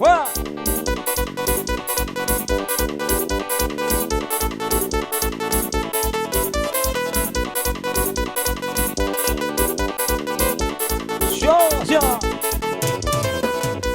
Ué.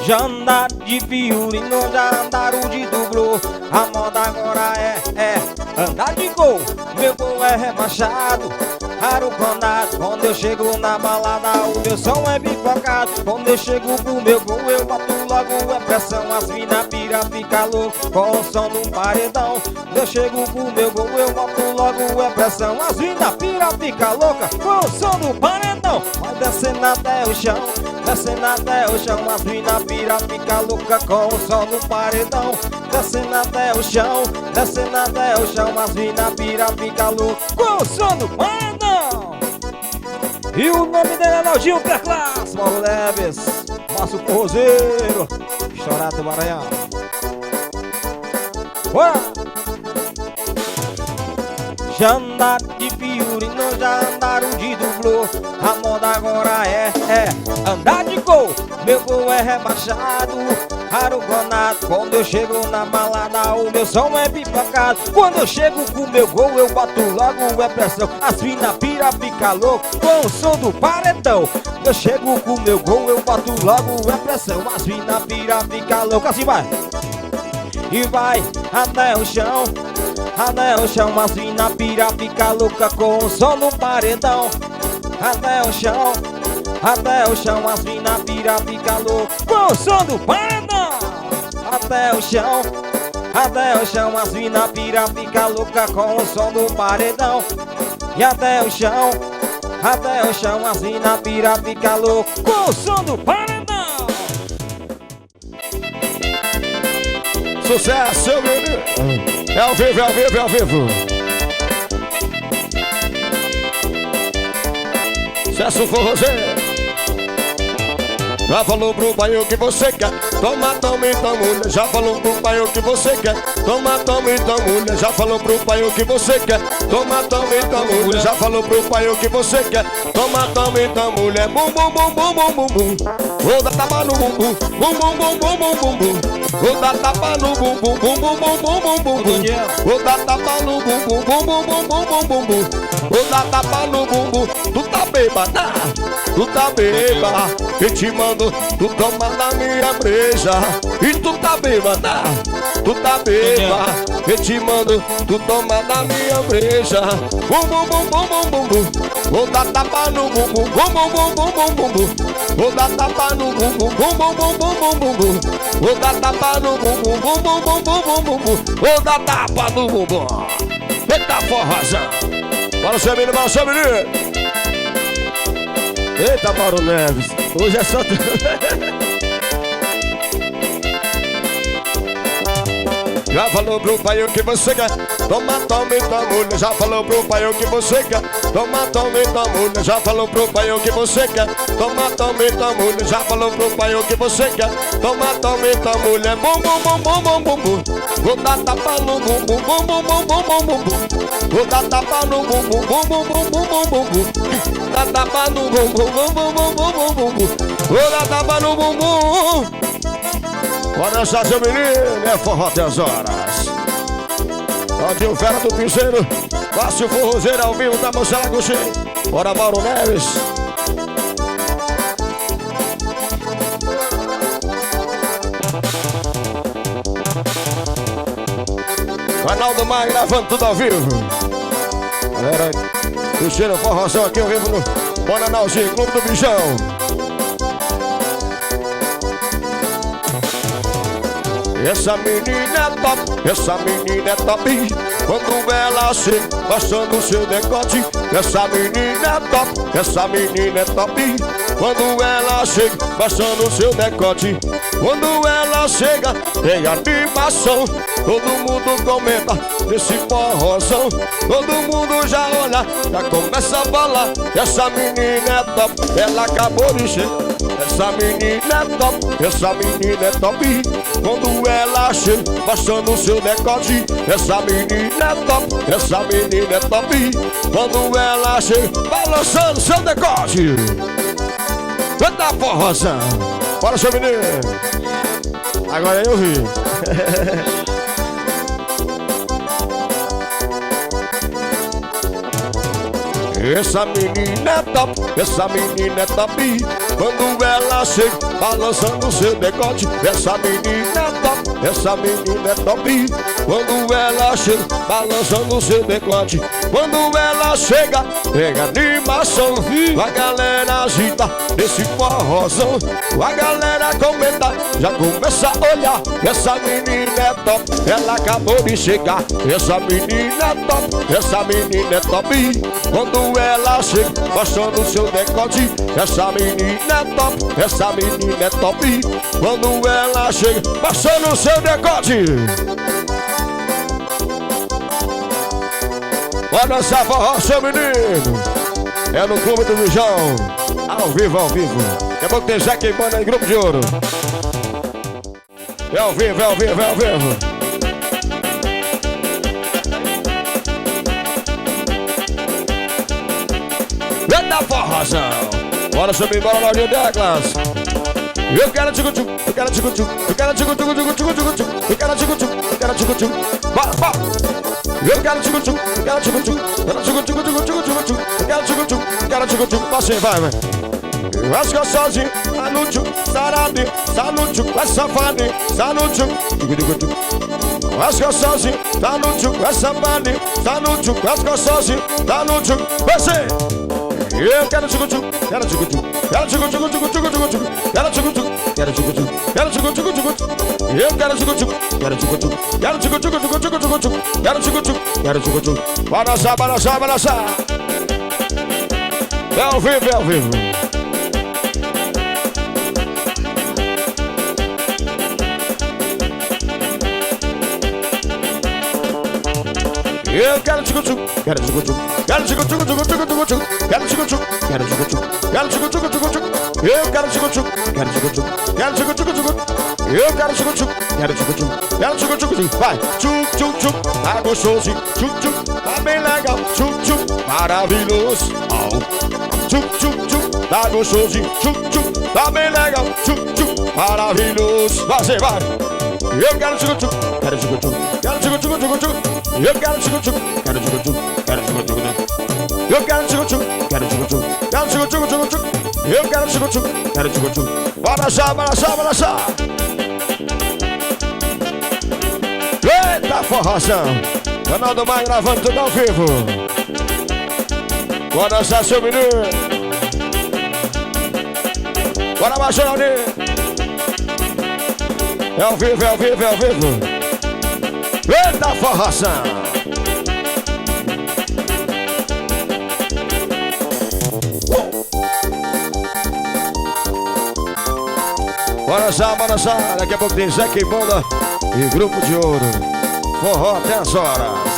Já andaram de violino, já andaram de dublô. A moda agora é andar de gol. Meu gol é rebaixado, aruconado. Quando eu chego na balada, o meu som é bifocado. Quando eu chego com o meu gol, eu boto logo a pressão. As mina pira, fica louco com o som do paredão. Quando eu chego com o meu gol, eu boto logo a pressão. As mina pira, fica louca com o som do paredão. Vai descendo até o chão, descendo até o chão. As mina pira, fica louca com o som do paredão. Descendo até o chão, descendo até o chão. As mina pira, fica louca com o som do paredão. E o nome dele é Naldinho, teclas, Coelho Neto Ma, nosso forrozeiro, estourado do Maranhão. Ué. Já andaram de violino, já andaram de dublô. A moda agora é andar de gol. Meu gol é rebaixado, aruconado. Quando eu chego na balada, o meu som é pipocado. Quando eu chego com o meu gol, eu boto logo a pressão. As mina pira, fica louco com o som do paredão. Quando eu chego com o meu gol, eu boto logo a pressão. As mina pira, fica louco. Assim vai. E vai até o chão, até o chão. As mina pira, fica louca com o som do paredão. Até o chão, até o chão. As mina pira, fica louca com o som do paredão. Até o chão, até o chão. As mina pira, fica louca com o som do paredão. E até o chão, as mina pira, fica louca com o som do paredão. Sucesso, meu menino! É ao vivo, é ao vivo, é ao vivo! Sucesso forrozeiro! Já falou pro pai o que você quer. Toma, toma, então mulher. Já falou pro pai o que você quer. Toma, toma, então mulher. Já falou pro pai o que você quer. Toma, toma, então mulher. Já falou pro pai o que você quer. Toma, toma, então mulher. Bum, bum, bum, bum, bum, bum, bum. Vou dar tapa no bumbum. Bum, bum, bum, bum, bum, bum, bum. Vou dar tapa no bumbum. Bum, bum, bum, bum, bum, bum, bum. Vou dar tapa no bumbum. Bum, bum, bum, bum, bum, bum, bum. Vou dar tapa no bumbum. Tu tá bêbada, tu tá bêbada. Eu te mando, tu toma na minha breja. E tu tá bêbada, tu tá bêbada. Eu te mando, tu toma na minha breja. Bum, bum, bum, bum, bum, bum, bum. Vou dar tapa no bumbum. Bum, bum, bum, bum, bum, bum, bum. Vou dar tapa no bumbum. Bum, bum, bum, bum, bum, bum, bum. Vou dar tapa no bumbum. Bum, bum, bum, bum, bum, bum, bum. Vou dar tapa no bumbum. Eita forrazão. Bora, seu menino, bora, seu menino. Eita, Mauro Neves, hoje é só... Já falou pro pai o que você quer. Toma, toma, então mulher. Já falou pro pai o que você quer. Toma, toma, então mulher. Já falou pro pai o que você quer. Toma, toma, então mulher. Já falou pro pai o que você quer. Toma, toma, então mulher. Bum, bum, bum, bum, bum, bum, bum. Vou dar tapa no bumbum. Bum, bum, bum, bum, bum, bum, bum. Vou dar tapa no bumbum. Bum, bum, bum, bum, bum, bum, bum. Dá tapa no bumbum. Bum, bum, bum, bum, bum, bum, bum. Vou dar tapa no bumbum. Bora dançar, seu menino, é forró até as horas. Naldinho, fera do pizeiro. Fácil forrozeiro ao vivo da Moçada Coxim. Bora, Mauro Neves. Canal do Mar gravando tudo ao vivo. Galera, pizeiro, forrozão aqui ao vivo no Bananalzinho, Clube do Bijão. Essa menina é top, essa menina é top. Quando ela chega, mostrando o seu decote. Essa menina é top, essa menina é top. Quando ela chega, mostrando o seu decote. Quando ela chega, tem animação. Todo mundo comenta nesse forrozão. Todo mundo já olha, já começa a falar. Essa menina é top, ela acabou de chegar. Essa menina é top, essa menina é top. Quando ela chega, mostrando o seu decote. Essa menina é top, essa menina é top. Quando ela chega, balançando seu decote. Eita forrozão. Bora, seu menino. Agora eu vi. Essa menina é top, essa menina é top. Quando ela chega balançando seu decote. Essa menina é top, essa menina é top. Quando ela chega balançando seu decote. Quando ela chega, pega animação. A galera agita nesse forrozão. A galera comenta, já começa a olhar. Essa menina é top, ela acabou de chegar. Essa menina é top, essa menina é top. Quando ela chega, mostrando seu decote. Essa menina é top, essa menina é top. Quando ela chega, mostrando seu decote. Bora dançar forró, seu menino. É no Clube do Mijão. Ao vivo, ao vivo. Daqui a pouco tem Zé queimando aí, Grupo de Ouro. É ao vivo, é ao vivo, é ao vivo. Eita forrozão. Bora subir, bora Naldinho, teclas. Eu quero tchucu-tchuc, eu quero tchucu-tchuc, eu quero tchucu-tchuc, eu quero tchucu-tchuc, eu quero tchucu-tchuc. Bora, bora. Eu quero tchucu-tchuc, eu quero tchucu-tchuc, eu quero tchucu-tchuc, eu quero tchucu-tchuc, eu quero tchucu-tchuc. Passinho, vai, vai. Eu acho que eu sozinho, tá no tchuc, sarade, tá no tchuc, vai safade, tá no tchuc, tchucu-tchuc. Eu acho que eu sozinho, tá no tchuc, vai safade, tá no tchuc, acho que eu sozinho, tá no tchuc, você. Eu quero tchucu-tchuc, quero tchucu-tchuc, quero tchucu-tchuc, tchucu-tchuc, quero tchucu-tchuc, quero tchucu-tchuc, quero tchucu-tchuc, tchucu-tchuc. Eu quero tchucu-tchuc, quero tchucu-tchuc, quero tchucu-tchuc, tchucu-tchuc, quero tchucu-tchuc, quero tchucu-tchuc. Bora dançar, bora dançar, bora dançar. É ao vivo, é ao vivo. Eu quero tchucu-tchuc, quero tchucu-tchuc, quero tchucu-tchuc, tchucu-tchuc, quero tchucu-tchuc, quero tchucu-tchuc, quero tchucu-tchuc, tchucu-tchuc. Eu quero tchucu-tchuc, quero tchucu-tchuc, quero tchucu-tchuc, tchucu-tchuc. Eu quero tchucu-tchuc, quero tchucu-tchuc, quero tchucu-tchuc. Vai, tchuc-tchuc-tchuc, tá gostoso, tchuc-tchuc, tá bem legal, tchuc-tchuc, maravilhoso. Tchuc-tchuc-tchuc, tá gostoso, tchuc-tchuc, tá bem legal, tchuc-tchuc, maravilhoso. Vai, vai. Eu quero tchucu-tchuc, quero tchucu-tchuc, quero tchucu-tchuc, tchucu-tchuc. Eu quero tchucu-tchuc, quero tchucu-tchuc, quero tchucu-tchuc. Eu quero tchucu-tchuc, quero tchucu-tchuc, quero tchucu-tchuc, tchucu-tchuc. Eu quero tchucu-tchuc, quero tchucu-tchuc. Bora dançar, bora dançar, bora dançar. Eita forrozão. Canal do Mar gravando tudo ao vivo. Bora dançar, seu menino. Bora baixar, Naldinho. É ao vivo, é ao vivo, é ao vivo. Eita forrozão. Bora dançar, bora dançar. Daqui a pouco tem Zé Queimanda e Grupo de Ouro. Forró até as horas.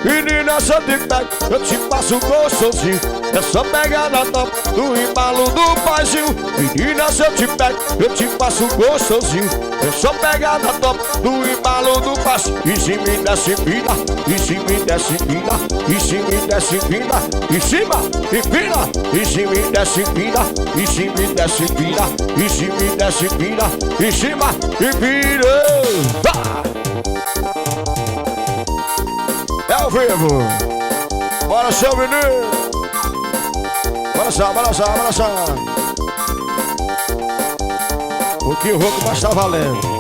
Menina, só tic-tac, eu te passo gostosinho. É só pegar na top do embalo do paizinho. Menina, se eu te pego, eu te passo gostosinho. É só pegar na top do embalo do paizinho. E se me desce pina, e se me desce pina, e se me desce pina, em cima, empina. E se me desce pina, e se me desce pina, e se me desce pina, em cima, empina. É ao vivo. Bora, seu menino. Bora dançar, bora dançar, bora dançar. O que o rouco mais tá valendo.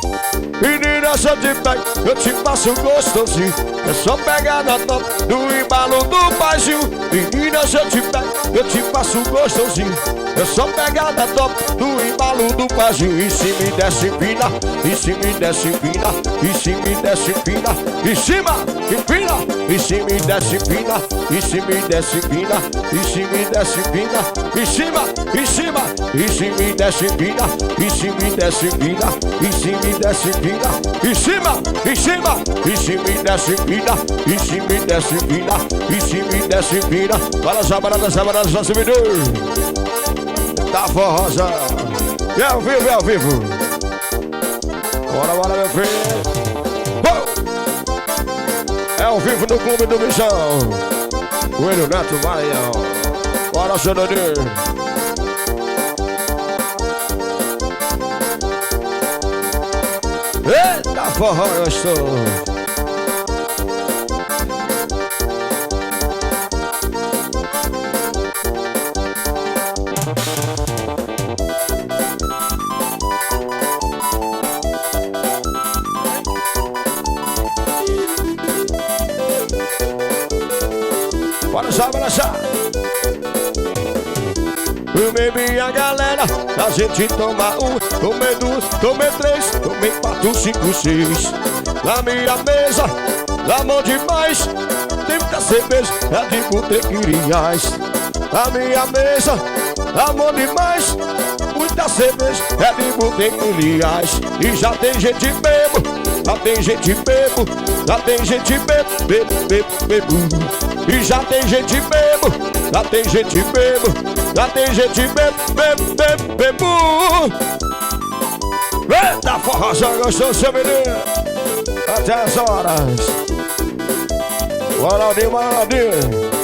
Menina, se eu te pego, eu te passo gostosinho. É só pegar na top do embalo do paizinho. Menina, se eu te pego, eu te passo gostosinho. É só pegar na top do embalo do paizinho. E se me desce pina, e se me desce pina, e se me desce pina, em cima, empina. E se me desce pina, e se me desce pina, e se me desce pina, em cima, em cima. E se me desce pina, e se me desce pina, e se me desce pina, em cima, em cima. E se me desce pina, e se me desce pina, e se me desce pina. Balança, balança, balança, se me deu. Tá forrosa. É ao vivo, é ao vivo. Bora, bora, meu filho. É ao vivo no Clube do Mijão. Coelho Neto Ma. Bora, seu Naldinho. forró gostoso. Bora já. Eu bebi a galera, a gente toma um, tomei duas, tomei três, tomei quatro, cinco, seis. Na minha mesa, lá bom demais, tem muita cerveja, é de boteco e reais. Na minha mesa, lá bom demais, muita cerveja, é de boteco e reais. E já tem gente bebo, já tem gente bebo, já tem gente bebo. E já tem gente bebo, já tem gente bebo, já tem gente bebo. Eita, forrozão gostoso, seu menino. Até as horas. Bananalzinho, Bananalzinho.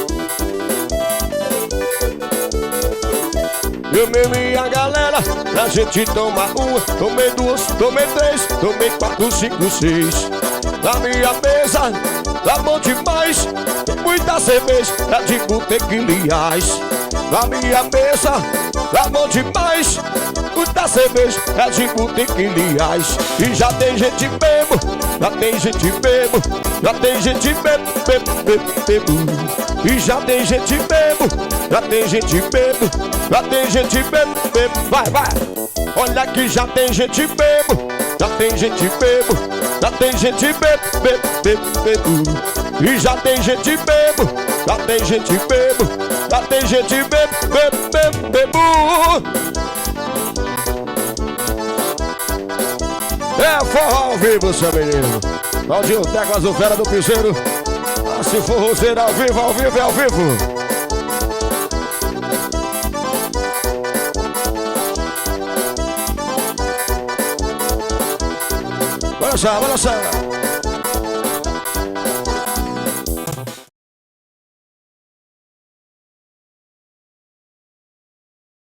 Eu mesmo e a galera, a gente toma uma, tomei duas, tomei três, tomei quatro, cinco, seis. Na minha mesa, tá bom demais, tem muita cerveja, é de boteco e reais. Na minha mesa, tá bom demais, muita cerveja, é de boteco e reais. E já tem gente bebo, já tem gente bebo, já tem gente bebo. E já tem gente bebo, já tem gente bebo, já tem gente bebo. Vai. Olha que já tem gente bebo, já tem gente bebo, já tem gente bebo. E já tem gente bebo, já tem gente bebo, já tem gente bebo. É forró ao vivo, seu menino. Naldinho, teclas, o fera do pizeiro. Se for roseiro ao vivo, é ao vivo. Bora já.